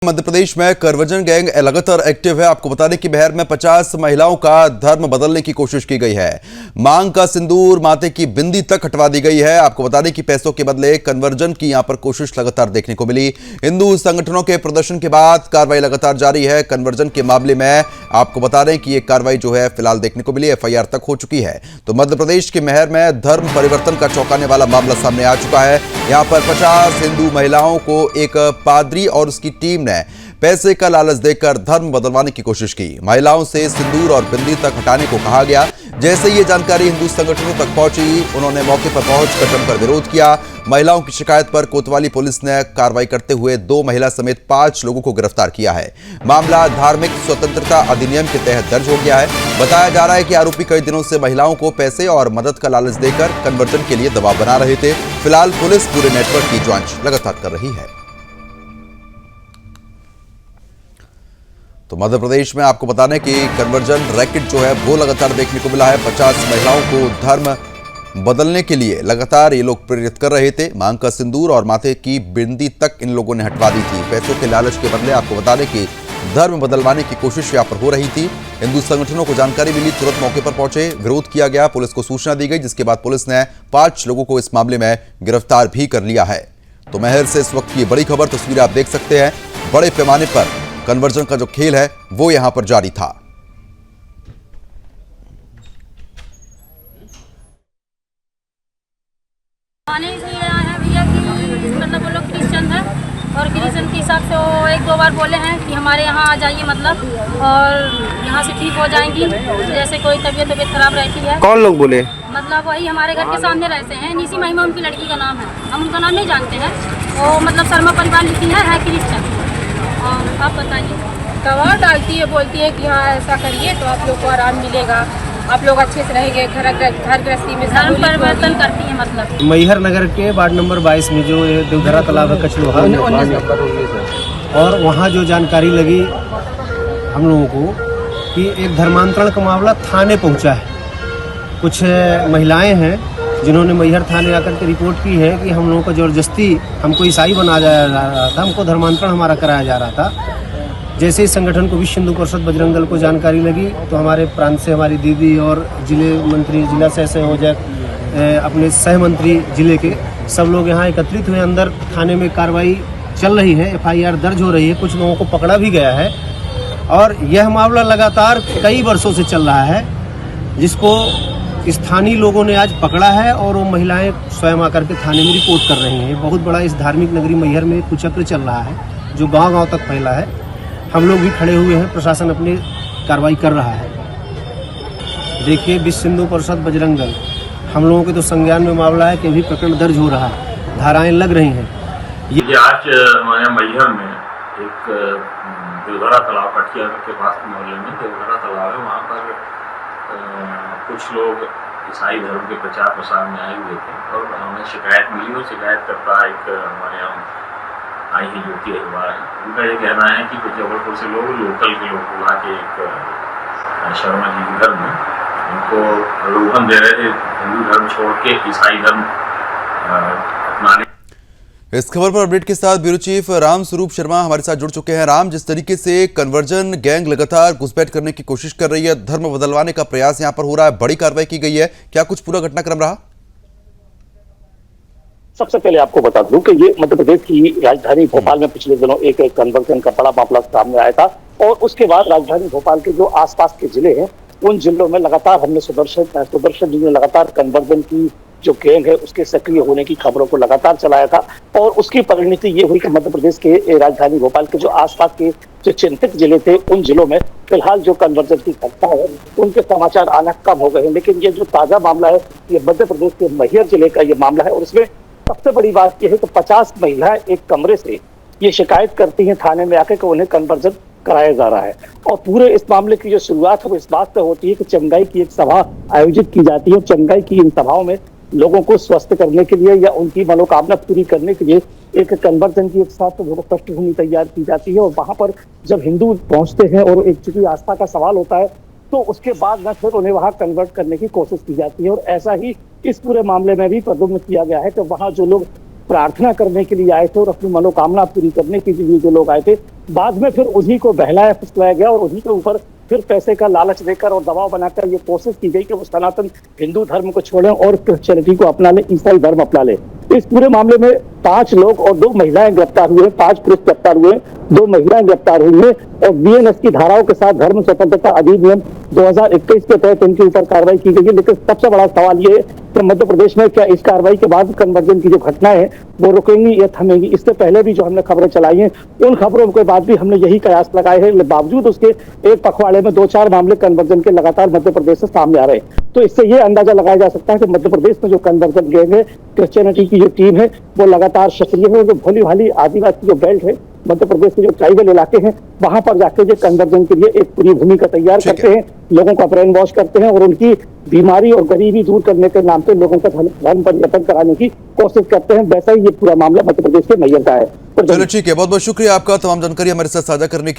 मध्य प्रदेश में करवजन गैंग लगातार एक्टिव है। आपको बता दें कि बिहार में 50 महिलाओं का धर्म बदलने की कोशिश की गई है। मांग का सिंदूर, माथे की बिंदी तक हटवा दी गई है। आपको बता दें कि पैसों के बदले कन्वर्जन की यहां पर कोशिश लगातार देखने को मिली। हिंदू संगठनों के प्रदर्शन के बाद कार्रवाई लगातार जारी है। कन्वर्जन के मामले में आपको बता दें कि यह कार्रवाई जो है फिलहाल देखने को मिली, FIR तक हो चुकी है। तो मध्य प्रदेश के महर में धर्म परिवर्तन का चौंकाने वाला मामला सामने आ चुका है। यहां पर 50 हिंदू महिलाओं को एक पादरी और उसकी टीम ने पैसे का लालच देकर धर्म बदलवाने की कोशिश की। महिलाओं से सिंदूर और बिंदी तक हटाने को कहा गया। जैसे ये जानकारी हिंदू संगठनों तक पहुंची, उन्होंने मौके पर पहुंचकर जमकर विरोध किया। महिलाओं की शिकायत पर कोतवाली पुलिस ने कार्रवाई करते हुए 2 महिला समेत 5 लोगों को गिरफ्तार किया है। मामला धार्मिक स्वतंत्रता अधिनियम के तहत दर्ज हो गया है। बताया जा रहा है कि आरोपी कई दिनों से महिलाओं को पैसे और मदद का लालच देकर कन्वर्जन के लिए दबाव बना रहे थे। फिलहाल पुलिस पूरे नेटवर्क की जांच लगातार कर रही है। तो मध्य प्रदेश में आपको बताने कि कन्वर्जन रैकेट जो है वो लगातार देखने को मिला है। 50 महिलाओं को धर्म बदलने के लिए लगातार ये लोग प्रेरित कर रहे थे। मांग का सिंदूर और माथे की बिंदी तक इन लोगों ने हटवा दी थी। पैसों के लालच के बदले आपको बता दें कि धर्म बदलवाने की कोशिश यहाँ पर हो रही थी। हिंदू संगठनों को जानकारी मिली, तुरंत मौके पर पहुंचे, विरोध किया गया, पुलिस को सूचना दी गई, जिसके बाद पुलिस ने 5 लोगों को इस मामले में गिरफ्तार भी कर लिया है। तो महर से इस वक्त की बड़ी खबर, तस्वीर आप देख सकते हैं। बड़े पैमाने पर कन्वर्जन का जो खेल है वो यहां पर जारी था। इसलिए आया है भैया कि मतलब वो लोग क्रिश्चियन है और क्रिश्चियन के हिसाब से वो 1-2 बार बोले हैं कि हमारे यहाँ आ जाइए मतलब, और यहाँ से ठीक हो जाएंगी। जैसे कोई तबीयत खराब रहती है। कौन लोग बोले? मतलब वही हमारे घर के सामने रहते हैं, निसी महिमा उनकी लड़की का नाम है। हम उनका नाम नहीं जानते हैं। वो मतलब शर्मा परिवार लिखी है क्रिश्चियन। और आप बताइए। दवा डालती है, बोलती है कि हाँ ऐसा करिए तो आप लोग को आराम मिलेगा, आप लोग अच्छे से रहेंगे, घर गृहस्थी में धर्म परिवर्तन करती है मतलब। मैहर नगर के वार्ड नंबर 22 में जो देवधरा तालाब है कचलोहा, और वहाँ जो जानकारी लगी हम लोगों को कि एक धर्मांतरण का मामला थाने पहुँचा है। कुछ महिलाएं हैं जिन्होंने मैहर थाने आकर के रिपोर्ट की है कि हम लोगों को ज़बरदस्ती हमको ईसाई बनाया जा रहा था, हमको धर्मांतरण हमारा कराया जा रहा था। जैसे ही संगठन को विश्व हिंदू परिषद बजरंग दल को जानकारी लगी तो हमारे प्रांत से हमारी दीदी और जिले मंत्री, जिला सह संयोजक, अपने सह मंत्री जिले के सब लोग यहाँ एकत्रित हुए। अंदर थाने में कार्रवाई चल रही है, FIR दर्ज हो रही है, कुछ लोगों को पकड़ा भी गया है। और यह मामला लगातार कई वर्षों से चल रहा है, जिसको स्थानीय लोगों ने आज पकड़ा है और वो महिलाएं स्वयं आकर के थाने में रिपोर्ट कर रही हैं। बहुत बड़ा इस धार्मिक नगरी मैहर में कुचक्र चल रहा है जो गांव-गांव तक फैला है। हम लोग भी खड़े हुए हैं, प्रशासन अपनी कार्रवाई कर रहा है। देखिए, विश्व हिंदू परिषद बजरंग दल, हम लोगों के तो संज्ञान में मामला है कि अभी प्रकरण दर्ज हो रहा है, धाराएं लग रही हैं। ये आज हमारे मैहर में एक देवधरा तालाब कटिया के पास मोहल्ले में देवधरा तालाब है, वहाँ पर कुछ लोग ईसाई धर्म के प्रचार प्रसार में आए हुए थे और हमें शिकायत मिली। और शिकायतकर्ता एक हमारे यहाँ आई है ज्योति अखबार है। उनका ये कहना है कि कुछ जबलपुर से लोग, लोकल के लोग बुला के एक शर्मा जी के घर में उनको प्रलोभन दे रहे थे हिंदू धर्म छोड़ के ईसाई धर्म अपनाने। इस खबर पर अपडेट के साथ ब्यूरो चीफ राम स्वरूप शर्मा हमारे साथ जुड़ चुके हैं। राम, जिस तरीके से कन्वर्जन गैंग लगातार घुसपैठ करने की कोशिश कर रही है, धर्म बदलवाने का प्रयास यहां पर हो रहा है, बड़ी कार्रवाई की गई है, क्या कुछ पूरा घटनाक्रम रहा? सबसे पहले आपको बता दूं कि ये मध्य प्रदेश की राजधानी भोपाल में पिछले दिनों एक कन्वर्जन का बड़ा मामला सामने आया था। और उसके बाद राजधानी भोपाल के जो आसपास के जिले हैं उन जिलों में लगातार हमने सुदर्शन जी ने लगातार कन्वर्जन की जो गैंग है उसके सक्रिय होने की खबरों को लगातार चलाया था। और उसकी परिणति ये हुई कि मध्य प्रदेश के राजधानी भोपाल के जो आसपास के जो चिंतित जिले थे उन जिलों में फिलहाल जो कन्वर्जन की घटना है उनके समाचार आना कम हो गए हैं। लेकिन ये जो ताजा मामला है ये मध्य प्रदेश के मैहर जिले का ये मामला है। और इसमें सबसे बड़ी बात यह है कि 50 महिलाएं एक कमरे से ये शिकायत करती हैं थाने में आकर कि उन्हें कन्वर्जन कराया जा रहा है। और पूरे इस मामले की जो शुरुआत है वो इस बात से होती है कि चंगाई की एक सभा आयोजित की जाती है। चंगाई की इन सभाओं में लोगों को स्वस्थ करने के लिए या उनकी मनोकामना पूरी करने के लिए एक कन्वर्जन की एक साथ पृष्ठभूमि तैयार की जाती है। और वहां पर जब हिंदू पहुंचते हैं और एक चूंकि आस्था का सवाल होता है तो उसके बाद न फिर उन्हें वहां कन्वर्ट करने की कोशिश की जाती है। और ऐसा ही इस पूरे मामले में भी प्रदुम्न किया गया है कि वहां जो लोग प्रार्थना करने के लिए आए थे और अपनी मनोकामना पूरी करने के लिए जो लोग आए थे, बाद में फिर उन्हीं को बहलाया फुसलाया गया और उन्हीं के ऊपर फिर पैसे का लालच देकर और दबाव बनाकर ये कोशिश की गई कि वो सनातन हिंदू धर्म को छोड़ें और क्रिश्चियनिटी को अपना ले, ईसाई धर्म अपना ले। इस पूरे मामले में 5 लोग और 2 महिलाएं गिरफ्तार हुए, 5 पुरुष गिरफ्तार हुए, 2 महिलाएं गिरफ्तार हुई है और बीएनएस की धाराओं के साथ धर्म स्वतंत्रता अधिनियम 2021 के तहत इनके ऊपर कार्रवाई की गई है। लेकिन सबसे बड़ा सवाल ये है कि मध्य प्रदेश में क्या इस कार्रवाई के बाद कन्वर्जन की जो घटनाएं हैं वो रुकेंगी या थमेंगी। इससे पहले भी जो हमने खबरें चलाई हैं उन खबरों के बाद भी हमने यही कयास लगाए हैं, बावजूद उसके एक पखवाड़े में 2-4 मामले कन्वर्जन के लगातार मध्य प्रदेश से सामने आ रहे हैं। तो इससे ये अंदाजा लगाया जा सकता है कि मध्य प्रदेश में जो कन्वर्जन गैंग है, क्रिश्चियनिटी की जो टीम है वो लगातार सक्रिय है। जो भोली भाली आदिवासी जो बेल्ट है, मध्य प्रदेश के जो ट्राइबल इलाके हैं, वहां पर जाके जो कन्वर्जन के लिए एक पूरी भूमिका तैयार करते हैं, लोगों का ब्रेन वॉश करते हैं और उनकी बीमारी और गरीबी दूर करने के नाम पे लोगों का धर्म परिवर्तन कराने की कोशिश करते हैं। वैसा ही ये पूरा मामला मध्य प्रदेश के मैयर का है। चलो ठीक है, बहुत बहुत शुक्रिया आपका तमाम जानकारी हमारे साथ साझा करने के लिए।